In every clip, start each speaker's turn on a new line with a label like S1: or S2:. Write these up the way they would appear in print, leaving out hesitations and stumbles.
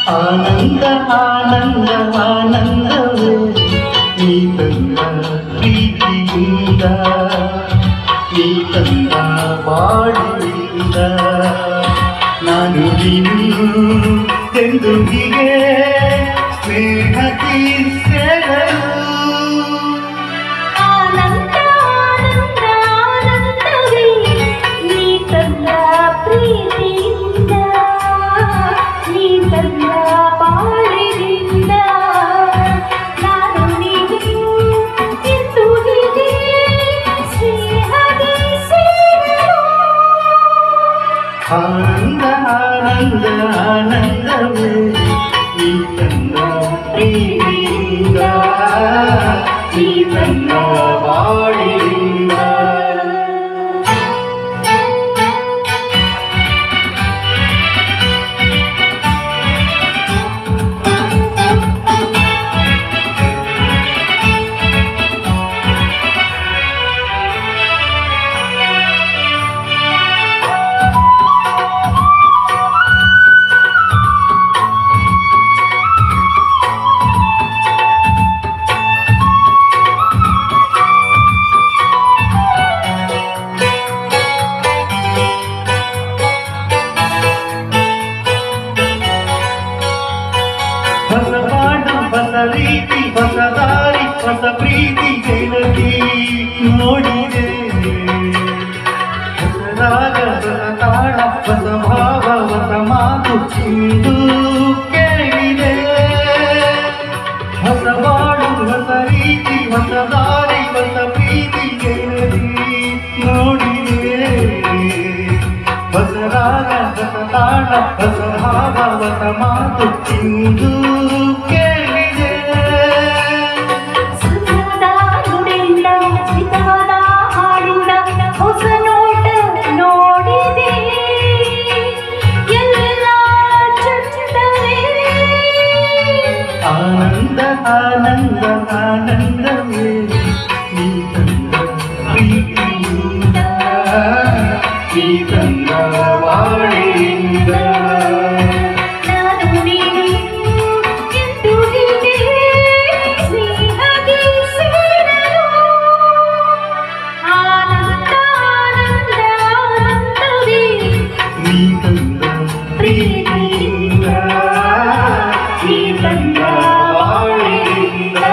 S1: ಆನಂದ ಆನಂದ ಆನಂದವೇ ನೀ ತಂದ ಪ್ರೀತಿಯಿಂದ ನೀ ತಂದ ಬಾಳಿಯಿಂದ ನಾನು ನೀನು ಎಂದು ಹೀಗೆ ಸ್ನೇಹಕ್ಕೆ ಸೇರಲು ಆನಂದ ಆನಂದ ಆನಂದವೇ ನೀ ತಂದ ಪ್ರೀತಿಯಿಂದ ನೀ ತಂದ ಬಾಳಿಯಿಂದ ಹೊಸ ಪಾಠ ಹೊಸ ರೀತಿ ಹೊಸ ದಾರಿ ಹೊಸ ಪ್ರೀತಿ ಗೆಳತಿ ನೋಡಿದೆ ಹೊಸ ರಾಗ ಹೊಸ ತಾಳ ಹೊಸ ಭಾವ ಹೊಸ ಮಾತು ಇಂದು ಕೇಳಿದೆ ಹೊಸ ಬಾಳು ಹೊಸ ರೀತಿ ಹೊಸ ದಾರಿ ಹೊಸ ಪ್ರೀತಿ ಗೆಳತಿ ನೋಡಿದೆ ಹೊಸ ರಾಗ ಹೊಸ ತಾಳ ಹೊಸ ಭಾವ ಹೊಸ ಮಾತು ಇಂದು ಕೇಳಿದೆ
S2: ಸುಖದ ನುಡಿಯಿಂದ ಸ್ಮಿತವಾದ ಹಾಡಿನ ಹೊಸ ನೋಟ ನೋಡಿದೆ ಎಲ್ಲ ಚಂದವೇ
S1: ಆನಂದ ಆನಂದ ಆನಂದವೇ ನೀ ತಂದ ಪ್ರೀತಿಯಿಂದ ನೀ ತಂದ ಬಾಳಿಯಿಂದ ನೀ ತಂದ ಪ್ರೀತಿಯಿಂದ ನೀ ತಂದ ಬಾಳಿಯಿಂದ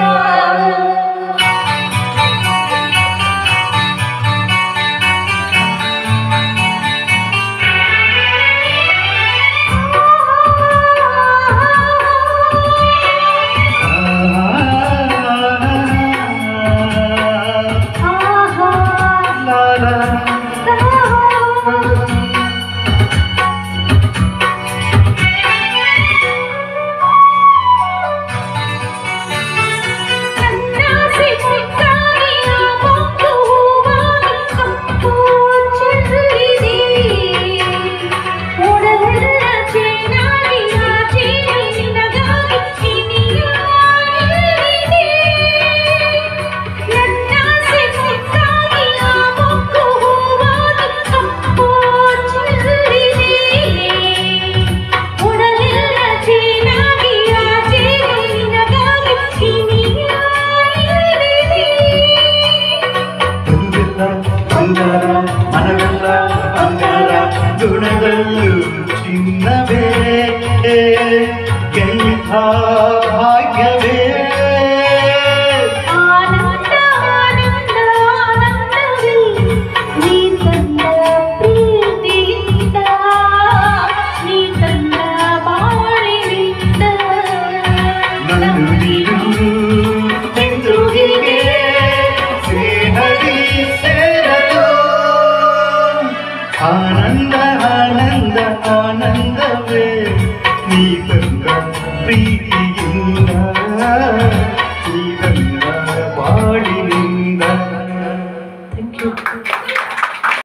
S1: ಬಂಗಾರ ಮನವೆಲ್ಲ ಬಂಗಾರ ಗುಣದಲ್ಲೂ ಚಿನ್ನವೇ ಎಂಥ ಭಾಗ್ಯವೇ